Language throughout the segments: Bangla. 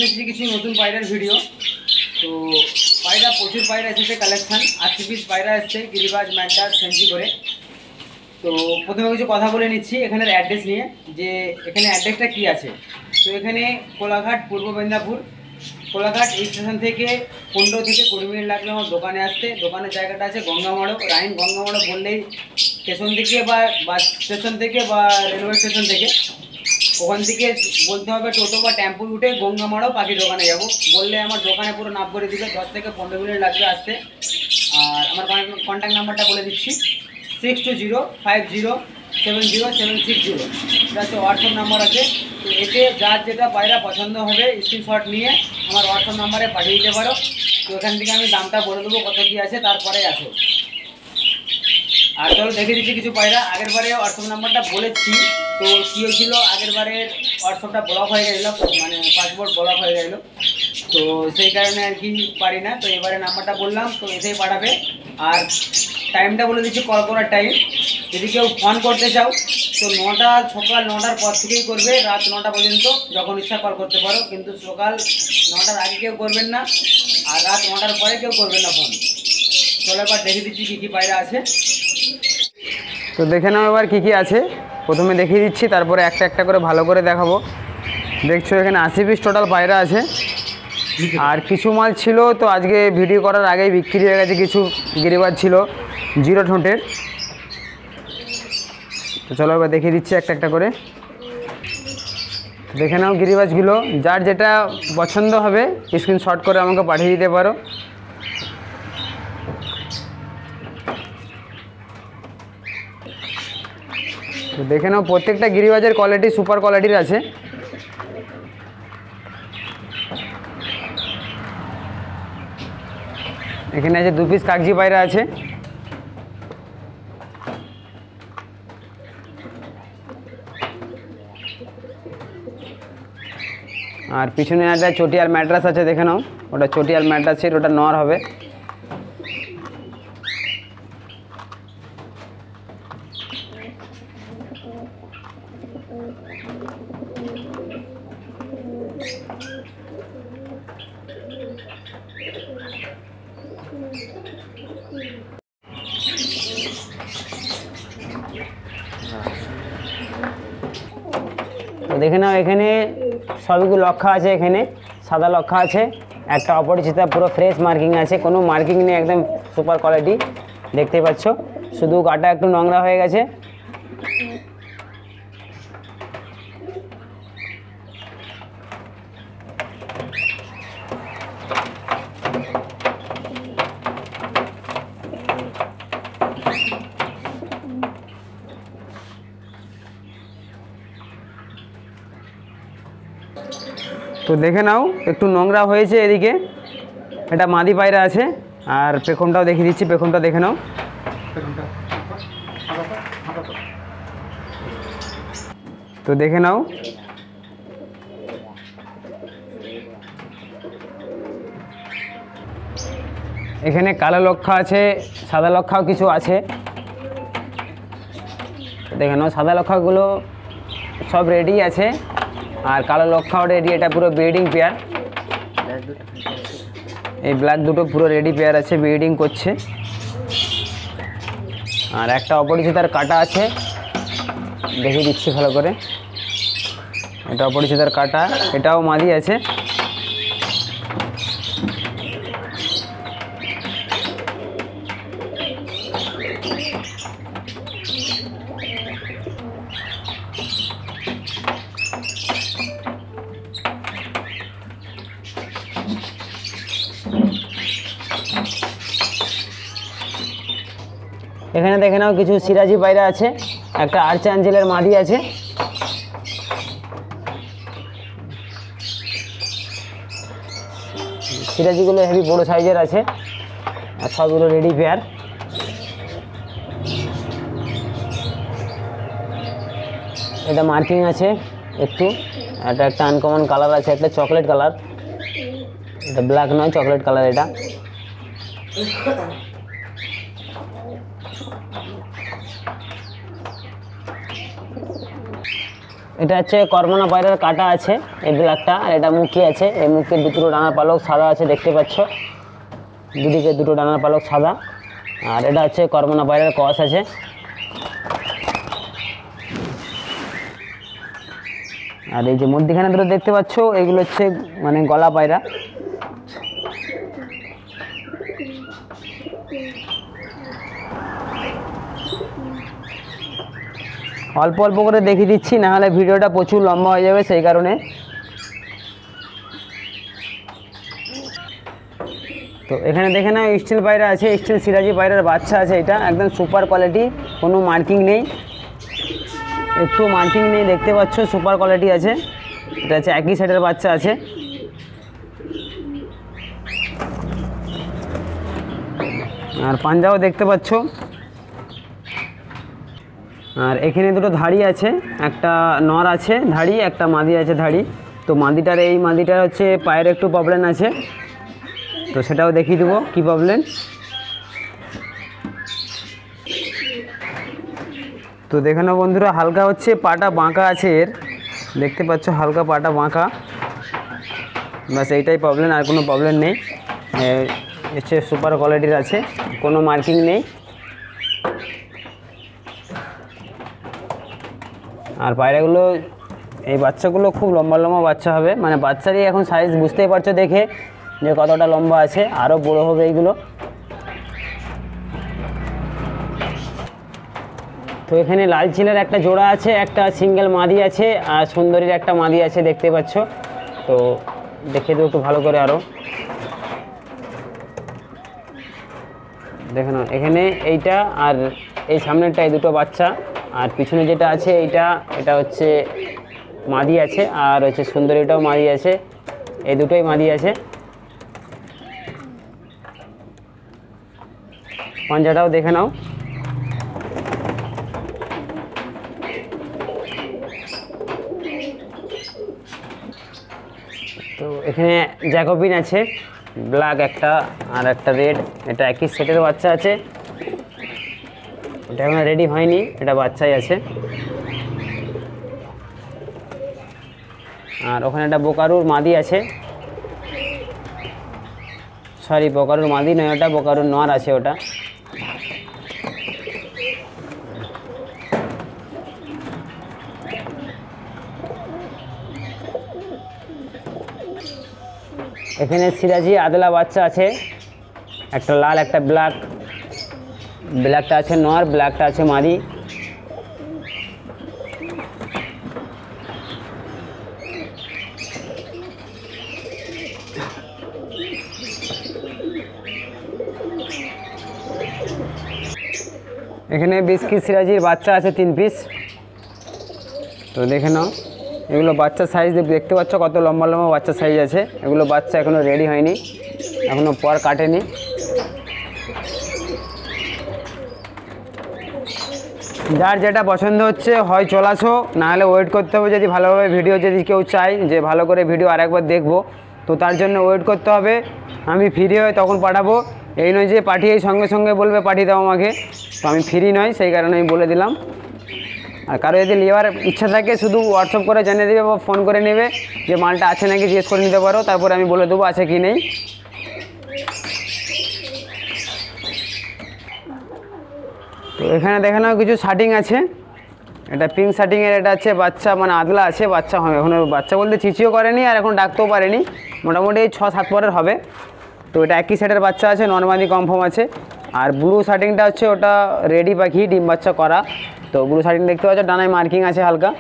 এসেছি কিছু নতুন পায়রার ভিডিও। তো পায়রা প্রচুর পায়রা এসেছে কালেকশান, 80 পিস পায়রা এসছে গিরিবাজ ম্যান্টাস ফ্যান্সি করে। তো প্রথমে কিছু কথা বলে নিচ্ছি এখানের অ্যাড্রেস নিয়ে, যে এখানে অ্যাড্রেসটা কী আছে। তো এখানে কোলাঘাট পূর্ব মেদিনীপুর, কোলাঘাট স্টেশন থেকে 15 থেকে 20 মিনিট লাগবে আমার দোকানে আসতে। দোকানের জায়গাটা আছে গঙ্গামাড়ো, রাইন গঙ্গামাড়ো বললেই স্টেশন থেকে বা বাস স্টেশন থেকে বা রেলওয়ে স্টেশন থেকে ওখান থেকে বলতে হবে টোটো বা টেম্পো উঠে গঙ্গামাড়ো পাখির দোকানে যাব, বললে আমার দোকানে পুরো নাম করে দিবে। 10 থেকে 15 মিনিট লাগবে আসতে। আর আমার কন্ট্যাক্ট নাম্বারটা বলে দিচ্ছি, 6205070760। এটা হচ্ছে হোয়াটসঅ্যাপ নাম্বার আছে। তো এতে যার যেটা পায়রা পছন্দ হবে স্ক্রিনশট নিয়ে আমার হোয়াটসঅ্যাপ নাম্বারে পাঠিয়ে দিতে পারো। তো এখান থেকে আমি দামটা বলে দেবো কত কী আছে, তারপরে আসো। আর চলো দেখে দিচ্ছি কিছু পায়রা। আগের বারে হোয়াটসঅ্যাপ নাম্বারটা বলেছি, তো কী হয়েছিল আগের বারে হোয়াটসঅ্যাপটা ব্লক হয়ে গেছিলো, মানে পাসওয়ার্ড ব্লক হয়ে গেছিলো। তো সেই কারণে আর কি পারি না। তো এবারে নাম্বারটা বললাম, তো এসেই পাঠাবে। আর টাইমটা বলে দিচ্ছি কল করার টাইম। যদি কেউ ফোন করতে চাও তো সকাল 9টার পর থেকেই করবে, রাত 9টা পর্যন্ত যখন ইচ্ছা কল করতে পারো। কিন্তু সকাল 9টার আগে কেউ করবেন না, আর রাত 9টার পরে কেউ করবেন না ফোন। চলো এবার দেখে দিচ্ছি কী কী পায়রা আছে। তো দেখে নাও এবার কী কী আছে। প্রথমে দেখিয়ে দিচ্ছি, তারপরে একটা একটা করে ভালো করে দেখাবো। দেখছো এখানে 80 পিস টোটাল পায়রা আছে। আর কিছু মাল ছিল তো আজকে ভিডিও করার আগেই বিক্রি হয়ে গেছে। কিছু গিরিবাজ ছিল 0 ঠোঁটের। তো চলো এবার দেখিয়ে দিচ্ছি একটা একটা করে। দেখে নাও গিরিবাজগুলো, যার যেটা পছন্দ হবে স্ক্রিনশট করে আমাকে পাঠিয়ে দিতে পারো। তো দেখে নাও প্রত্যেকটা গিরিবাজের কোয়ালিটি সুপার কোয়ালিটির আছে। এখানে আছে 2 পিস কাগজি পায়রা আছে। আর পিছনে একটা চটিয়াল ম্যাড্রাস আছে, দেখে নাও ওটা চটিয়াল ম্যাড্রাসের, ওটা নর হবে। তো দেখে নাও এখানে সবগুলো লক্ষা আছে, এখানে সাদা লক্ষা আছে, একটা অপরিচিতা পুরো ফ্রেশ মার্কিং আছে, কোনো মার্কিং নেই, একদম সুপার কোয়ালিটি। দেখতেই পাচ্ছ, শুধু গাটা একটু নোংরা হয়ে গেছে। তো দেখে নাও একটু নোংরা হয়েছে এদিকে। এটা মাদি পায়রা আছে। আর পেখমটাও দেখিয়ে দিচ্ছি, পেখমটা দেখে নাও। তো দেখে নাও এখানে কালো লক্ষা আছে, সাদা লক্ষাও কিছু আছে। দেখে নাও সাদা লক্ষাগুলো সব রেডি আছে, আর কালো লক্ষাও রেডি। এটা পুরো ব্রিডিং পেয়ার। এই ব্ল্যাক দুটো পুরো রেডি পেয়ার আছে, ব্রিডিং করছে। আর একটা অপরিচিতার কাটা আছে, দেখিয়ে দিচ্ছি ভালো করে। এটা অপরিচিতার কাটা, এটাও মাদি আছে। এখানে দেখে নাও কিছু সিরাজি পায়রা আছে, একটা আর্চাঞ্জেলের মাদি আছে। সিরাজিগুলো হেভি বড় সাইজের আছে, আর সবগুলো রেডি পেয়ার। এটা মার্কিং আছে একটু, এটা একটা আনকমন কালার আছে, একটা চকলেট কালার। এটা ব্ল্যাক নয়, চকলেট কালার এটা। এটা হচ্ছে করমনা পায়রার কাটা আছে এই ব্ল্যাকটা, আর এটা মুখী আছে। এই মুখের দুটো ডানার পালক সাদা আছে দেখতে পাচ্ছ, দুদিকে দুটো ডানার পালক সাদা। আর এটা হচ্ছে করমনা পায়রার কস আছে। আর এই যে মধ্যখানে দুটো দেখতে পাচ্ছ এগুলো হচ্ছে মানে গলা পায়রা। অল্প অল্প করে দেখিয়ে দিচ্ছি, নাহলে ভিডিওটা প্রচুর লম্বা হয়ে যাবে, সেই কারণে। তো এখানে দেখে নাও স্টিল পায়রা আছে, স্টিল সিরাজি পায়রার বাচ্চা আছে। এটা একদম সুপার কোয়ালিটি, কোনো মার্কিং নেই, একটু মার্কিং নেই, দেখতে পাচ্ছ সুপার কোয়ালিটি আছে। এটা হচ্ছে একই সেটের বাচ্চা আছে। আর পাঞ্জাও দেখতে পাচ্ছ। আর এখানে দুটো ধাড়ি আছে, একটা নর আছে ধাড়ি, একটা মাদি আছে ধাড়ি। তো মাদিটার এই মাদিটার হচ্ছে পায়ের একটু প্রবলেম আছে, তো সেটাও দেখিয়ে দেবো কী প্রবলেম। তো দেখে নাও বন্ধুরা, হালকা হচ্ছে পাটা বাঁকা আছে এর, দেখতে পাচ্ছ হালকা পাটা বাঁকা, বাস এইটাই প্রবলেম, আর কোনো প্রবলেম নেই। হচ্ছে সুপার কোয়ালিটির আছে, কোনো মার্কিং নেই। আর পায়রাগুলো এই বাচ্চাগুলো খুব লম্বা লম্বা বাচ্চা হবে, মানে বাচ্চারই এখন সাইজ বুঝতেই পারছো দেখে যে কতটা লম্বা আছে, আরও বড় হবে এইগুলো। তো এখানে লাল চিলের একটা জোড়া আছে, একটা সিঙ্গেল মাদি আছে, আর সুন্দরীর একটা মাদি আছে দেখতে পাচ্ছ। তো দেখে দেবো একটু ভালো করে আরও, দেখে নাও এখানে এইটা আর এই সামনেরটা এই দুটো বাচ্চা, আর পিছনে যেটা আছে এটা হচ্ছে মাদি আছে, আর হচ্ছে সুন্দরীটাও মাদি আছে, এই দুটোই মাদি আছে। পাঞ্জাটাও দেখে নাও। তো এখানে জ্যাকোবিন আছে, ব্ল্যাক একটা আর একটা রেড, এটা একই সেটের বাচ্চা আছে। এটা এখন রেডি হয়নি, এটা বাচ্চাই আছে। আর ওখানে একটা বোকারুর মাদি আছে, সরি বোকারুর মাদি নয়, ওটা বোকারুর নর আছে ওটা। এখানে সিরাজি আদলা বাচ্চা আছে, একটা লাল একটা ব্ল্যাক, ব্ল্যাকটা আছে নর, ব্ল্যাকটা আছে মাদি। এখানে বিস্কিট সিরাজির বাচ্চা আছে 3 পিস। তো দেখে নাও এগুলো বাচ্চার সাইজ দেখতে পাচ্ছ কত লম্বা লম্বা বাচ্চা সাইজ আছে। এগুলো বাচ্চা এখনও রেডি হয়নি, এখনও পর কাটেনি। যার যেটা পছন্দ হচ্ছে হয় চলে আসো, নাহলে ওয়েট করতে হবে। যদি ভালোভাবে ভিডিও যদি কেউ চাই যে ভালো করে ভিডিও আরেকবার দেখবো, তো তার জন্য ওয়েট করতে হবে। আমি ফ্রি হয়ে তখন পাঠাবো, এই নয় যে পাঠিয়ে সঙ্গে সঙ্গে বলবে পাঠিয়ে দাও আমাকে, তো আমি ফ্রি নয়, সেই কারণে আমি বলে দিলাম। আর কারো যদি নেওয়ার ইচ্ছা থাকে শুধু হোয়াটসঅ্যাপ করে জানিয়ে দেবে বা ফোন করে নেবে যে মালটা আছে নাকি জিজ্ঞেস করে নিতে পারো, তারপরে আমি বলে দেবো আছে কি নেই। তো এখানে দেখে নাও কিছু শার্টিং আছে, এটা পিঙ্ক শার্টিংয়ের, এটা হচ্ছে বাচ্চা মানে আদলা আছে, বাচ্চা হবে এখন, বাচ্চা বলতে চিচিও করেনি আর এখন ডাকতেও পারেনি, মোটামুটি 6-7 পরের হবে। তো এটা একই সেটের বাচ্চা আছে, নর্মালি কনফার্ম আছে। আর ব্লু শার্টিংটা হচ্ছে ওটা রেডি পাখি, ডিম বাচ্চা করা। তো ব্লু শার্টিং দেখতে পাচ্ছ ডানায় মার্কিং আছে হালকা।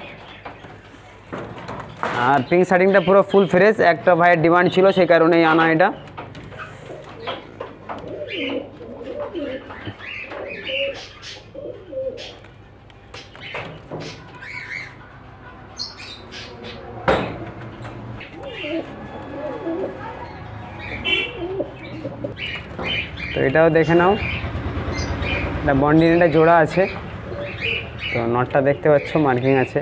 আর পিঙ্ক শার্টিংটা পুরো ফুল ফ্রেশ, একটা ভাইয়ের ডিমান্ড ছিল সেই কারণেই আনা এটা। তো এটাও দেখে নাও, এটা বন্ডিনেটা জোড়া আছে। তো নটটা দেখতে পাচ্ছ মার্কিং আছে।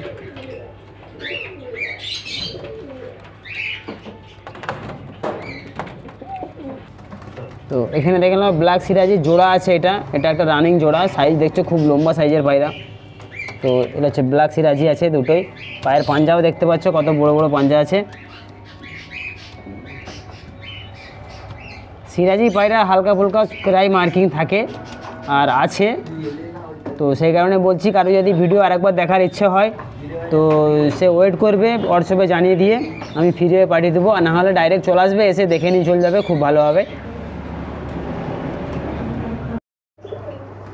তো এখানে দেখে নাও ব্ল্যাক সিরাজি জোড়া আছে, এটা একটা রানিং জোড়া, সাইজ দেখছো খুব লম্বা সাইজের পায়রা। তো এটা হচ্ছে ব্ল্যাক সিরাজি আছে দুটোই। পায়ের পাঞ্জাও দেখতে পাচ্ছ কত বড় বড় পাঞ্জা আছে। সিরাজি পায়রা হালকা ফুলকা প্রায় মার্কিং থাকে আর আছে, তো সেই কারণে বলছি কারো যদি ভিডিও আরেকবার দেখার ইচ্ছে হয় তো সে ওয়েট করবে, হোয়াটসঅ্যাপে জানিয়ে দিয়ে আমি ফিরে পাঠিয়ে দেবো, আর নাহলে ডাইরেক্ট চলে আসবে, এসে দেখে নিয়ে চলে যাবে, খুব ভালো হবে।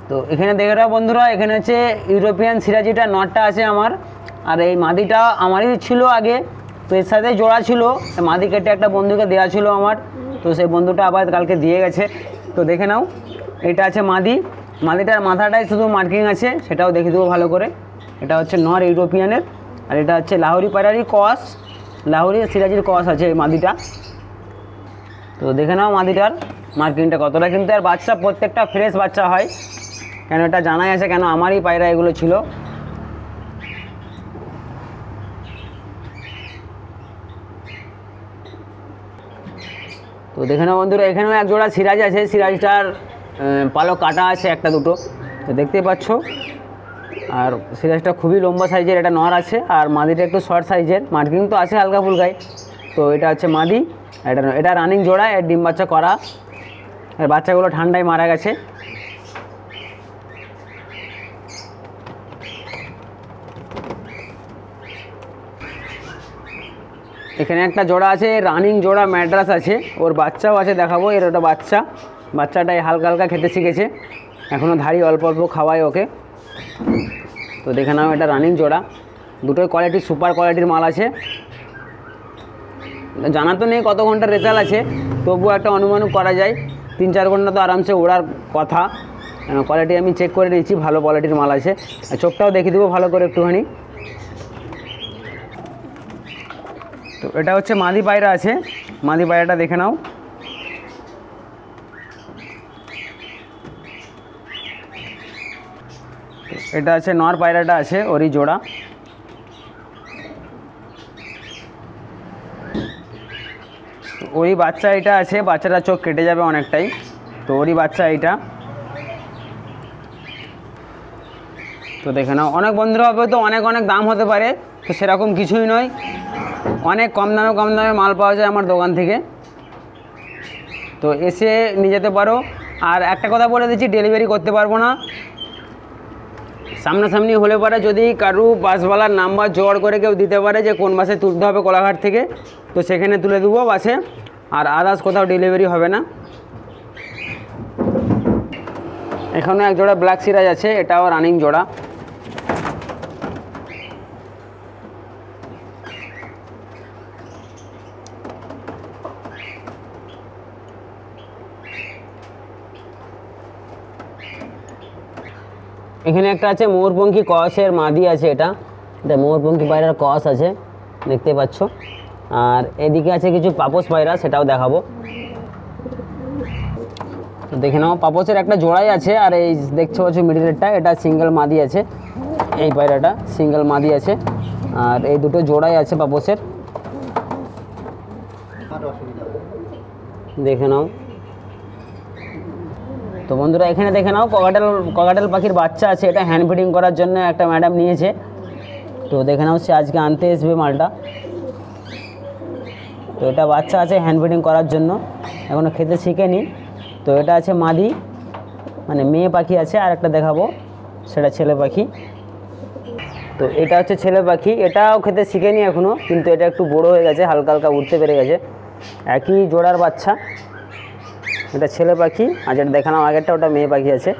তো এখানে দেখে রাখো বন্ধুরা, এখানে হচ্ছে ইউরোপিয়ান সিরাজিটা নটটা আছে আমার, আর এই মাদিটা আমারই ছিল আগে, তো এর সাথে জোড়া ছিল, মাদি কেটে একটা বন্ধুকে দেওয়া ছিল আমার, তো সেই বন্ধুটা আবার কালকে দিয়ে গেছে। তো দেখে নাও, এটা আছে মাদি, মাদিটার মাথাটায় শুধু মার্কিং আছে, সেটাও দেখে দেবো ভালো করে। এটা হচ্ছে নর ইউরোপিয়ানের, আর এটা হচ্ছে লাহোরি পায়রারই কস, লাহোরি সিরাজির কস আছে এই মাদিটা। তো দেখে নাও মাদিটার মার্কিংটা কতটা, কিন্তু আর বাচ্চা প্রত্যেকটা ফ্রেশ বাচ্চা হয়, কেন এটা জানাই আছে, কেন আমারই পায়রা এগুলো ছিল। তো দেখে নাও বন্ধুরা, এখানেও এক জোড়া সিরাজ আছে, সিরাজটার পালক কাটা আছে একটা দুটো, তো দেখতে পাচ্ছ। আর সিরাজটা খুবই লম্বা সাইজের, এটা নর আছে, আর মাদিটা একটু শর্ট সাইজের, মার্কিং তো আছে হালকা ফুলকায়। তো এটা হচ্ছে মাদি, এটা রানিং জোড়া, এর ডিম বাচ্চা করা, আর বাচ্চাগুলো ঠান্ডায় মারা গেছে। এখানে একটা জোড়া আছে, রানিং জোড়া ম্যাড্রাস আছে, ওর বাচ্চাও আছে, দেখাবো। এর ওটা বাচ্চাটাই হালকা হালকা খেতে শিখেছে, এখনও ধাড়ি অল্প অল্প খাওয়ায় ওকে। তো দেখে নাও, এটা রানিং জোড়া, দুটোই কোয়ালিটি সুপার কোয়ালিটির মাল আছে। জানা তো নেই কত ঘন্টার রেজাল্ট আছে, তবুও একটা অনুমান করা যায় 3-4 ঘন্টা তো আরামসে ওড়ার কথা। কোয়ালিটি আমি চেক করে নিয়েছি, ভালো কোয়ালিটির মাল আছে। আর চোখটাও দেখিয়ে দেবো ভালো করে একটুখানি। তো এটা হচ্ছে মাদি পায়রা আছে, মাদি পায়রাটা দেখে নাও। এটা আছে নর পায়রাটা আছে, ওরই জোড়া। ওরই বাচ্চা এটা আছে, বাচ্চাটা চোখ কেটে যাবে অনেকটাই, তো ওরই বাচ্চা এইটা। তো দেখে নাও, অনেক বন্ধুরা হবে তো অনেক অনেক দাম হতে পারে, তো সেরকম কিছুই নয়, অনেক কম দামে মাল পাওয়া যায় আমার দোকান থেকে, তো এসে নিয়ে যেতে পারো। আর একটা কথা বলে দিচ্ছি, ডেলিভারি করতে পারবো না, সামনাসামনি হলে পরে যদি কারু বাসওয়ালার নাম্বার জোগাড় করে কেউ দিতে পারে যে কোন বাসে তুলতে হবে কোলাঘাট থেকে, তো সেখানে তুলে দেবো বাসে, আর আদার্স কোথাও ডেলিভারি হবে না। এখানে এক জোড়া ব্ল্যাক সিরাজ আছে, এটাও রানিং জোড়া। এখানে একটা আছে ময়ূরপঙ্খী কসের মাদি আছে, এটা ময়ূরপঙ্খী পায়রার কস আছে, দেখতে পাচ্ছ। আর এদিকে আছে কিছু পাপোস পায়রা, সেটাও দেখাবো। দেখে নাও, পাপোসের একটা জোড়াই আছে, আর এই দেখছো পাচ্ছ মিডিলেরটা, এটা সিঙ্গেল মাদি আছে, এই পায়রাটা সিঙ্গেল মাদি আছে, আর এই দুটো জোড়াই আছে পাপোসের, দেখে নাও। তো বন্ধুরা এখানে দেখে নাও, ককাটেল পাখির বাচ্চা আছে, এটা হ্যান্ড ফিডিং করার জন্য একটা ম্যাডাম নিয়েছে, তো দেখে নাও, সে আজকে আনতে আসবে মালটা। তো এটা বাচ্চা আছে হ্যান্ড ফিডিং করার জন্য, এখনও খেতে শিখেনি। তো এটা আছে মাদি, মানে মেয়ে পাখি আছে, আর একটা দেখাবো, সেটা ছেলে পাখি। তো এটা হচ্ছে ছেলে পাখি, এটাও খেতে শিখেনি এখনও, কিন্তু এটা একটু বড়ো হয়ে গেছে, হালকা হালকা উঠতে পেরে গেছে, একই জোড়ার বাচ্চা। এটা ছেলে পাখি, আর যেটা দেখালাম আগেরটা ওটা মেয়ে পাখি আছে।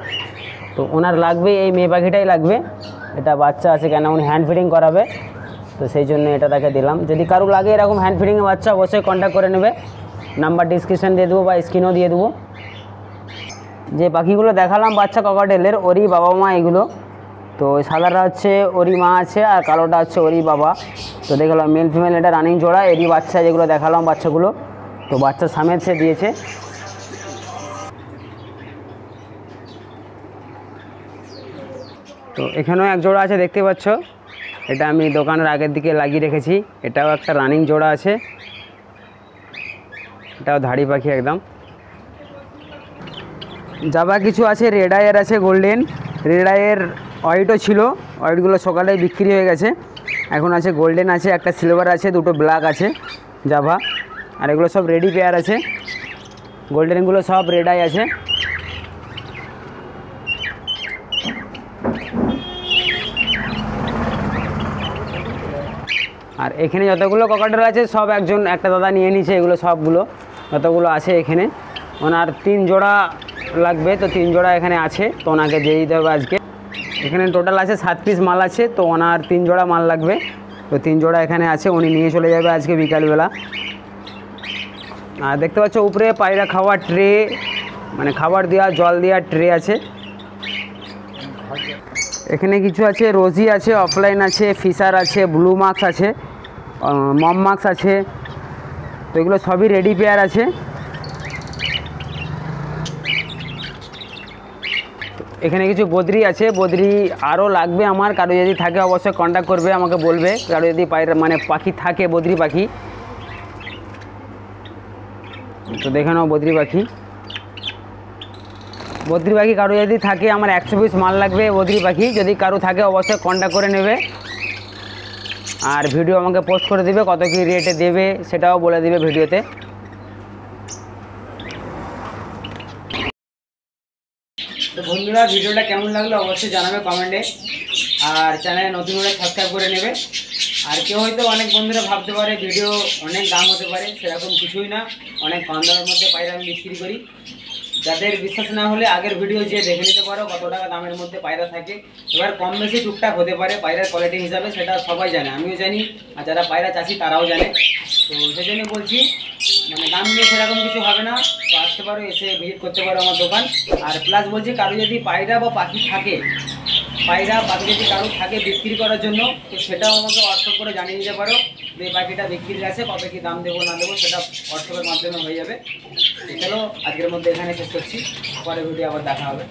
তো ওনার লাগবে, এই মেয়ে পাখিটাই লাগবে, এটা বাচ্চা আছে, কেন উনি হ্যান্ড ফিডিং করাবে, তো সেই জন্য এটা তাকে দিলাম। যদি কারো লাগে এরকম হ্যান্ড ফিডিংয়ের বাচ্চা, অবশ্যই কন্ট্যাক্ট করে নেবে, নাম্বার ডিসক্রিপশান দিয়ে দেবো বা স্ক্রিনও দিয়ে দেবো। যে পাখিগুলো দেখালাম বাচ্চা ককাটেলের, ওরই বাবা মা এগুলো। তো সাদাটা হচ্ছে ওরই মা আছে, আর কালোটা হচ্ছে ওরই বাবা। তো দেখলাম মেল ফিমেল, এটা রানিং জোড়া, এরই বাচ্চা যেগুলো দেখালাম বাচ্চাগুলো, তো বাচ্চা সামেত সে দিয়েছে। তো এখানেও এক জোড়া আছে, দেখতে পাচ্ছ, এটা আমি দোকানের আগের দিকে লাগিয়ে রেখেছি, এটাও একটা রানিং জোড়া আছে, এটাও ধাড়ি পাখি একদম। জাবা কিছু আছে, রেড আইয়ের আছে গোল্ডেন, রেড আইয়ের হোয়াইটও ছিল, হোয়াইটগুলো সকালে বিক্রি হয়ে গেছে। এখন আছে গোল্ডেন আছে, একটা সিলভার আছে, দুটো ব্ল্যাক আছে জাভা, আর এগুলো সব রেডি পেয়ার আছে। গোল্ডেনগুলো সব রেড আই আছে। আর এখানে যতগুলো ককাটেল আছে সব একটা দাদা নিয়ে নিয়েছে, এগুলো সবগুলো যতগুলো আছে এখানে। ওনার 3 জোড়া লাগবে, তো 3 জোড়া এখানে আছে, তো ওনাকে দিয়ে দিতে হবে আজকে। এখানে টোটাল আছে 7 পিস মাল আছে, তো ওনার 3 জোড়া মাল লাগবে, তো 3 জোড়া এখানে আছে, উনি নিয়ে চলে যাবে আজকে বিকালবেলা। আর দেখতে পাচ্ছ উপরে পায়রা খাওয়ার ট্রে, মানে খাবার দেওয়া জল দেওয়ার ট্রে আছে। এখানে কিছু আছে, রোজি আছে, অফলাইন আছে, ফিশার আছে, ব্লু মার্কস আছে, মম মার্কস আছে, তো এগুলো সবই রেডি পেয়ার আছে। এখানে কিছু বদ্রি আছে, বদ্রি আরও লাগবে আমার, কারো যদি থাকে অবশ্যই কন্ট্যাক্ট করবে, আমাকে বলবে, কারো যদি মানে পাখি থাকে বদ্রি পাখি, তো দেখে নাও বদ্রি পাখি কারো যদি থাকে, আমার 100 পিস মাল লাগবে বদ্রি পাখি, যদি কারো থাকে অবশ্যই কন্ট্যাক্ট করে নেবে। আর ভিডিও আমাকে পোস্ট করে দেবে, কত কী রেটে দেবে সেটাও বলে দেবে ভিডিওতে। তো বন্ধুরা ভিডিওটা কেমন লাগলো অবশ্যই জানাবে কমেন্টে, আর চ্যানেলে নতুন হলে সাবস্ক্রাইব করে নেবে। আর কেউ হয়তো অনেক বন্ধুরা ভাবতে পারে ভিডিও অনেক দাম হতে পারে, সেরকম কিছুই না, অনেক কম দামের মধ্যে পায়রা আমি বিক্রি করি। যাদের বিশ্বাস না হলে আগের ভিডিও যে দেখে নিতে পারো কত টাকা দামের মধ্যে পায়রা থাকে। এবার কম বেশি টুকটাক হতে পারে পায়রার কোয়ালিটি হিসাবে, সেটা সবাই জানে, আমিও জানি, আর যারা পায়রা চাষি তারাও জানে। তো সেই জন্য বলছি, মানে দাম নিয়ে সেরকম কিছু হবে না, তো আসতে পারো, এসে ভিজিট করতে পারো আমার দোকান। আর প্লাস বলছি, কারো যদি পায়রা বা পাখি থাকে, পায়রা পাখি যদি কারো থাকে বিক্রি করার জন্য, তো সেটাও আমাকে হোয়াটসঅ্যাপ করে জানিয়ে দিতে পারো যে এই পাখিটা বিক্রির আছে, কত কী দাম দেবো না দেবো সেটা হোয়াটসঅ্যাপের মাধ্যমে হয়ে যাবে। চলো আজকের মধ্যে এখানে শেষ করছি, পরে ভিডিও আবার দেখা হবে।